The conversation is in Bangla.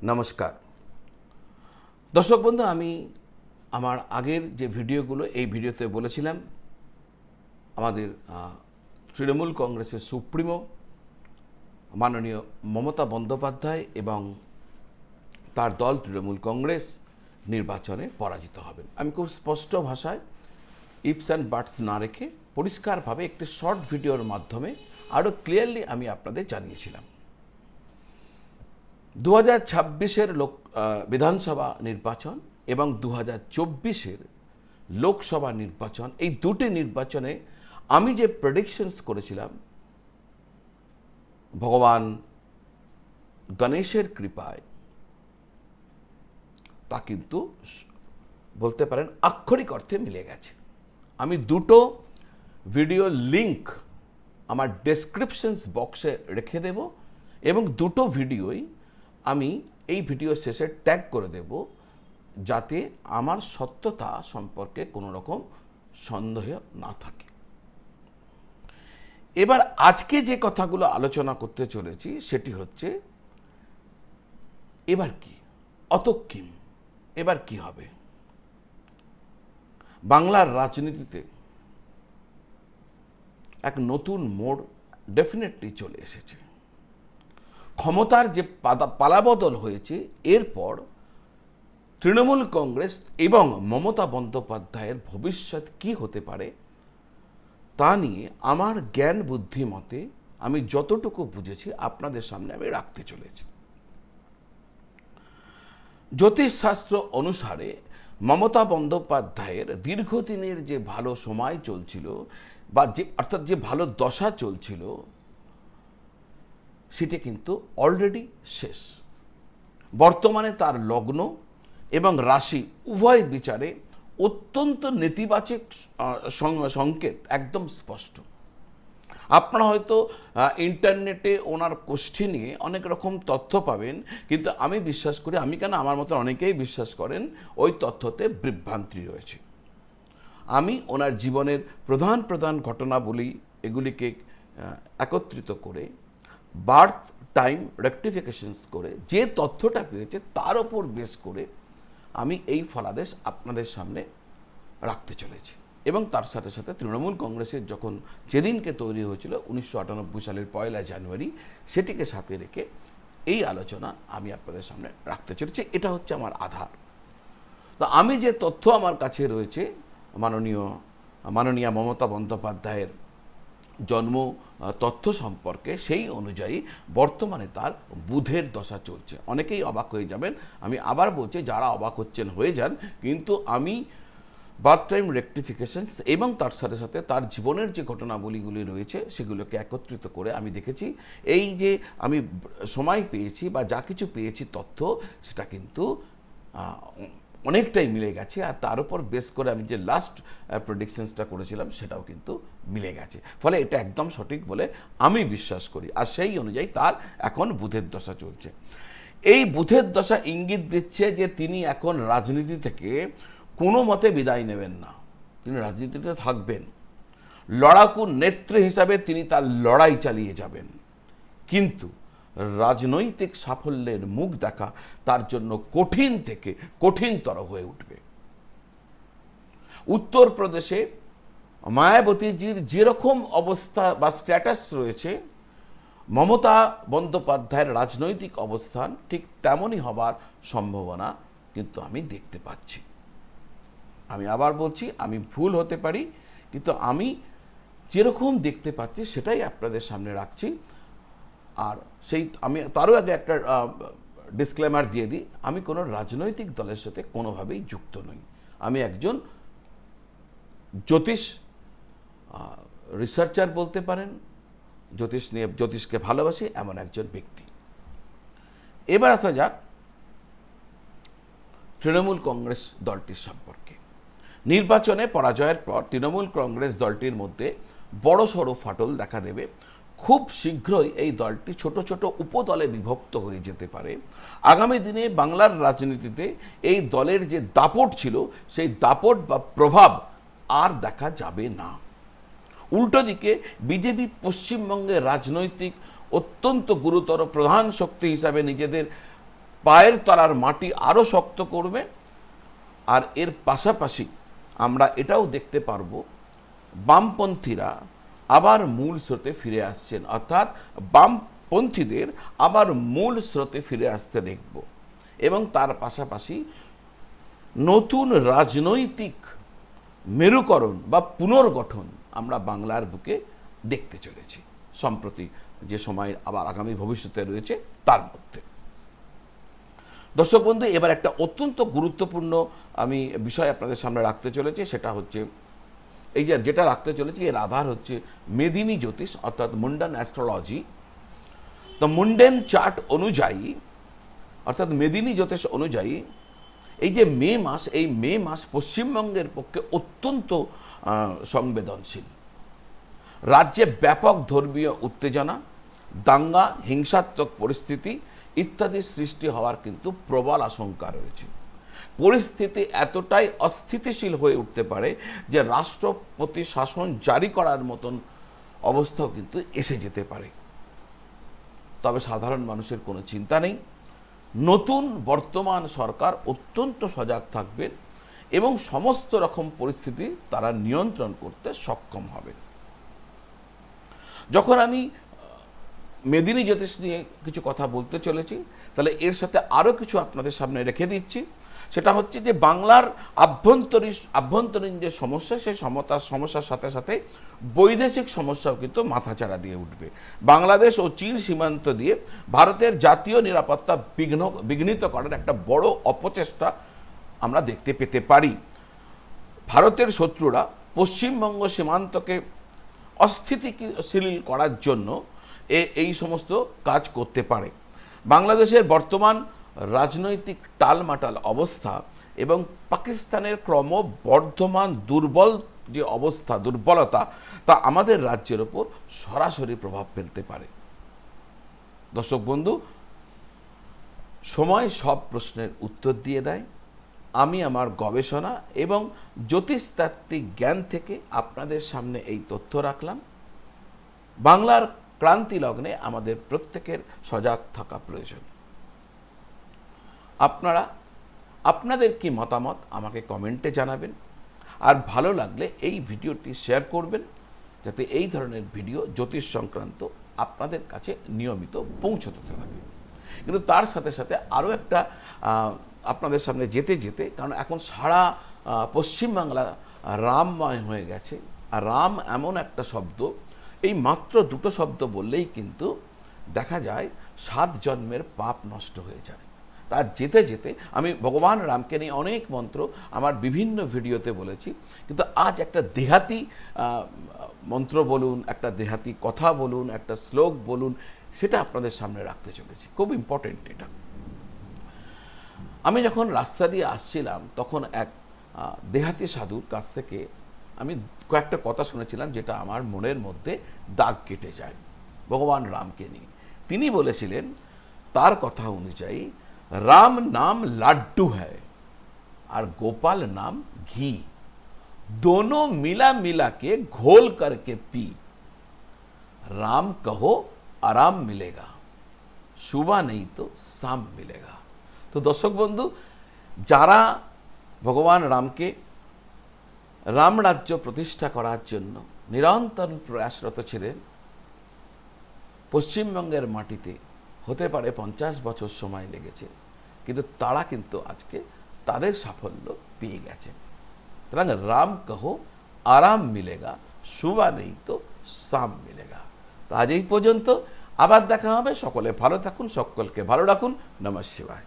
নমস্কার দর্শক বন্ধু, আমি আমার আগের যে ভিডিওগুলো এই ভিডিওতে বলেছিলাম আমাদের তৃণমূল কংগ্রেসের সুপ্রিমো মাননীয় মমতা বন্দ্যোপাধ্যায় এবং তার দল তৃণমূল কংগ্রেস নির্বাচনে পরাজিত হবেন। আমি খুব স্পষ্ট ভাষায় ইফস অ্যান্ড বাটস না রেখে পরিষ্কারভাবে একটি শর্ট ভিডিওর মাধ্যমে আরও ক্লিয়ারলি আমি আপনাদের জানিয়েছিলাম 2026-এর বিধানসভা নির্বাচন এবং 2024-এর লোকসভা নির্বাচন, এই দুটি নির্বাচনে আমি যে প্রেডিকশনস করেছিলাম ভগবান গণেশের কৃপায় তা কিন্তু বলতে পারেন আক্ষরিক অর্থে মিলে গেছে। আমি দুটো ভিডিও লিংক আমার ডেসক্রিপশনস বক্সে রেখে দেব এবং দুটো ভিডিওই আমি এই ভিডিও শেষে ট্যাগ করে দেব, যাতে আমার সত্যতা সম্পর্কে কোনো রকম সন্দেহ না থাকে। এবার আজকে যে কথাগুলো আলোচনা করতে চলেছি সেটি হচ্ছে এবার কি অতকিম, এবার কি হবে। বাংলার রাজনীতিতে এক নতুন মোড় ডেফিনেটলি চলে এসেছে। ক্ষমতার যে পালাবদল হয়েছে, এরপর তৃণমূল কংগ্রেস এবং মমতা বন্দ্যোপাধ্যায়ের ভবিষ্যৎ কি হতে পারে তা নিয়ে আমার জ্ঞান বুদ্ধি মতে আমি যতটুকু বুঝেছি আপনাদের সামনে আমি রাখতে চলেছি। জ্যোতিষশাস্ত্র অনুসারে মমতা বন্দ্যোপাধ্যায়ের দীর্ঘদিনের যে ভালো সময় চলছিল বা অর্থাৎ যে ভালো দশা চলছিল সেটি কিন্তু অলরেডি শেষ। বর্তমানে তার লগ্ন এবং রাশি উভয় বিচারে অত্যন্ত নেতিবাচক সংকেত একদম স্পষ্ট। আপনারা হয়তো ইন্টারনেটে ওনার কোষ্ঠী নিয়ে অনেক রকম তথ্য পাবেন, কিন্তু আমি বিশ্বাস করি, আমি কেন আমার মতো অনেকেই বিশ্বাস করেন, ওই তথ্যতে বিভ্রান্তি রয়েছে। আমি ওনার জীবনের প্রধান প্রধান ঘটনাবলী এগুলিকে একত্রিত করে বার্থ টাইম রেকটিফিকেশনস করে যে তথ্যটা পেয়েছে তার ওপর বেস করে আমি এই ফলাদেশ আপনাদের সামনে রাখতে চলেছি। এবং তার সাথে সাথে তৃণমূল কংগ্রেসের যখন যেদিনকে তৈরি হয়েছিল 1998 সালের 1 জানুয়ারি, সেটিকে সাথে রেখে এই আলোচনা আমি আপনাদের সামনে রাখতে চলেছি। এটা হচ্ছে আমার আধার। তো আমি যে তথ্য আমার কাছে রয়েছে মাননীয়া মমতা বন্দ্যোপাধ্যায়ের জন্ম তথ্য সম্পর্কে, সেই অনুযায়ী বর্তমানে তার বুধের দশা চলছে। অনেকেই অবাক হয়ে যাবেন, আমি আবার বলছি, যারা অবাক হচ্ছেন হয়ে যান, কিন্তু আমি বার্থ টাইম রেকটিফিকেশনস এবং তার সাথে সাথে তার জীবনের যে ঘটনাবলীগুলি রয়েছে সেগুলোকে একত্রিত করে আমি দেখেছি এই যে আমি সময় পেয়েছি বা যা কিছু পেয়েছি তথ্য, সেটা কিন্তু অনেকটাই মিলে গেছে। আর তার উপর বেস করে আমি যে লাস্ট প্রেডিকশনসটা করেছিলাম সেটাও কিন্তু মিলে গেছে। ফলে এটা একদম সঠিক বলে আমি বিশ্বাস করি। আর সেই অনুযায়ী তার এখন বুধের দশা চলছে। এই বুধের দশা ইঙ্গিত দিচ্ছে যে তিনি এখন রাজনীতি থেকে কোনো মতে বিদায় নেবেন না, তিনি রাজনীতিতে থাকবেন। লড়াকু নেত্রী হিসাবে তিনি তার লড়াই চালিয়ে যাবেন, কিন্তু রাজনৈতিক সাফল্যের মুখ দেখা তার জন্য কঠিন থেকে কঠিনতর হয়ে উঠবে। উত্তরপ্রদেশে মায়াবতীজির যেরকম অবস্থা বা স্ট্যাটাস রয়েছে, মমতা বন্দ্যোপাধ্যায়ের রাজনৈতিক অবস্থান ঠিক তেমনই হবার সম্ভাবনা কিন্তু আমি দেখতে পাচ্ছি। আমি আবার বলছি, আমি ভুল হতে পারি, কিন্তু আমি যেরকম দেখতে পাচ্ছি সেটাই আপনাদের সামনে রাখছি। আর আমি তারও আগে একটা ডিসক্লেমার দিয়ে দিই, আমি কোনো রাজনৈতিক দলের সাথে কোনোভাবেই যুক্ত নই। আমি একজন জ্যোতিষ রিসার্চার বলতে পারেন, জ্যোতিষকে ভালোবাসি এমন একজন ব্যক্তি। এবার আসা যাক তৃণমূল কংগ্রেস দলটির সম্পর্কে। নির্বাচনে পরাজয়ের পর তৃণমূল কংগ্রেস দলটির মধ্যে বড়সড় ফাটল দেখা দেবে। খুব শীঘ্রই এই দলটি ছোট ছোট উপদলে বিভক্ত হয়ে যেতে পারে। আগামী দিনে বাংলার রাজনীতিতে এই দলের যে দাপট ছিল, সেই দাপট বা প্রভাব আর দেখা যাবে না। উল্টো দিকে বিজেপি পশ্চিমবঙ্গের রাজনৈতিক অত্যন্ত গুরুতর প্রধান শক্তি হিসাবে নিজেদের পায়ের তলার মাটি আরও শক্ত করবে। আর এর পাশাপাশি আমরা এটাও দেখতে পারবো বামপন্থীরা আবার মূল স্রোতে ফিরে আসছেন, অর্থাৎ বামপন্থীদের আবার মূল স্রোতে ফিরে আসতে দেখব। এবং তার পাশাপাশি নতুন রাজনৈতিক মেরুকরণ বা পুনর্গঠন আমরা বাংলার বুকে দেখতে চলেছি সম্প্রতি, যে সময় আবার আগামী ভবিষ্যতে রয়েছে তার মধ্যে। দর্শক বন্ধু, এবার একটা অত্যন্ত গুরুত্বপূর্ণ আমি বিষয় আপনাদের সামনে রাখতে চলেছি, সেটা হচ্ছে এই যেটা রাখতে চলেছি এর আধার হচ্ছে মেদিনী জ্যোতিষ অর্থাৎ মুন্ডান অ্যাস্ট্রোলজি। তো মুন্ডেন চার্ট অনুযায়ী অর্থাৎ মেদিনী জ্যোতিষ অনুযায়ী এই যে মে মাস, এই মে মাস পশ্চিমবঙ্গের পক্ষে অত্যন্ত সংবেদনশীল। রাজ্যে ব্যাপক ধর্মীয় উত্তেজনা, দাঙ্গা, হিংসাত্মক পরিস্থিতি ইত্যাদি সৃষ্টি হওয়ার কিন্তু প্রবল আশঙ্কা রয়েছে। পরিস্থিতি এতটাই অস্থিতিশীল হয়ে উঠতে পারে যে রাষ্ট্রপতি শাসন জারি করার মতন অবস্থাও কিন্তু এসে যেতে পারে। তবে সাধারণ মানুষের কোনো চিন্তা নেই। নতুন বর্তমান সরকার অত্যন্ত সজাগ থাকবেন এবং সমস্ত রকম পরিস্থিতি তারা নিয়ন্ত্রণ করতে সক্ষম হবে। যখন আমি মেদিনী জ্যোতিষ নিয়ে কিছু কথা বলতে চলেছি, তাহলে এর সাথে আরও কিছু আপনাদের সামনে রেখে দিচ্ছি। সেটা হচ্ছে যে বাংলার আভ্যন্তরীণ যে সমস্যা, সেই সমস্যার সাথে সাথে বৈদেশিক সমস্যাও কিন্তু মাথাচাড়া দিয়ে উঠবে। বাংলাদেশ ও চীন সীমান্ত দিয়ে ভারতের জাতীয় নিরাপত্তা বিঘ্নিত করার একটা বড় অপচেষ্টা আমরা দেখতে পেতে পারি। ভারতের শত্রুরা পশ্চিমবঙ্গ সীমান্তকে অস্থিতিশীল করার জন্য এই সমস্ত কাজ করতে পারে। বাংলাদেশের বর্তমান রাজনৈতিক টালমাটাল অবস্থা এবং পাকিস্তানের ক্রমবর্ধমান যে দুর্বলতা, তা আমাদের রাজ্যের ওপর সরাসরি প্রভাব ফেলতে পারে। দর্শক বন্ধু, সময় সব প্রশ্নের উত্তর দিয়ে দেয়। আমি আমার গবেষণা এবং জ্যোতিষতাত্ত্বিক জ্ঞান থেকে আপনাদের সামনে এই তথ্য রাখলাম। বাংলার ক্রান্তি লগ্নে আমাদের প্রত্যেকের সজাগ থাকা প্রয়োজন। আপনাদের কি মতামত আমাকে কমেন্টে জানাবেন, আর ভালো লাগলে এই ভিডিওটি শেয়ার করবেন, যাতে এই ধরনের ভিডিও জ্যোতিষ সংক্রান্ত আপনাদের কাছে নিয়মিত পৌঁছতে থাকে। কিন্তু তার সাথে সাথে আরও একটা আপনাদের সামনে যেতে কারণ এখন সারা পশ্চিমবাংলা রামময় হয়ে গেছে। আর রাম এমন একটা শব্দ, এই মাত্র দুটো শব্দ বললেই কিন্তু দেখা যায় 7 জন্মের পাপ নষ্ট হয়ে যায়। তার যেতে আমি ভগবান রামকে নিয়ে অনেক মন্ত্র আমার বিভিন্ন ভিডিওতে বলেছি, কিন্তু আজ একটা দেহাতি মন্ত্র বলুন, একটা দেহাতি কথা বলুন, একটা শ্লোক বলুন, সেটা আপনাদের সামনে রাখতে চলেছি। খুব ইম্পর্টেন্ট এটা। আমি যখন রাস্তা দিয়ে আসছিলাম তখন এক দেহাতি সাধুর কাছ থেকে আমি কয়েকটা কথা শুনেছিলাম, যেটা আমার মনের মধ্যে দাগ কেটে যায় ভগবান রামকে নিয়ে। তিনি বলেছিলেন, তার কথা অনুযায়ী राम नाम लड्डू है और गोपाल नाम घी, दोनों मिला के घोल करके पी, राम कहो आराम मिलेगा, सुबह नहीं तो शाम मिलेगा। तो दर्शक बंधु, যারা ভগবান রামকে রাম রাজ্য প্রতিষ্ঠা করার জন্য নিরন্তর প্রয়াসরত ছিলেন, পশ্চিমবঙ্গের মাটিতে হতে পারে 50 বছর সময় লেগেছে, কিন্তু তারা কিন্তু আজকে তাদের সাফল্য পেয়ে গেছে। সুতরাং রাম কহো আরাম মিলেগা, সুবা নেই তো শাম মিলেগা। তো আজ এই পর্যন্ত, আবার দেখা হবে। সকলে ভালো থাকুন, সকলকে ভালো রাখুন। নমঃ শিবায়।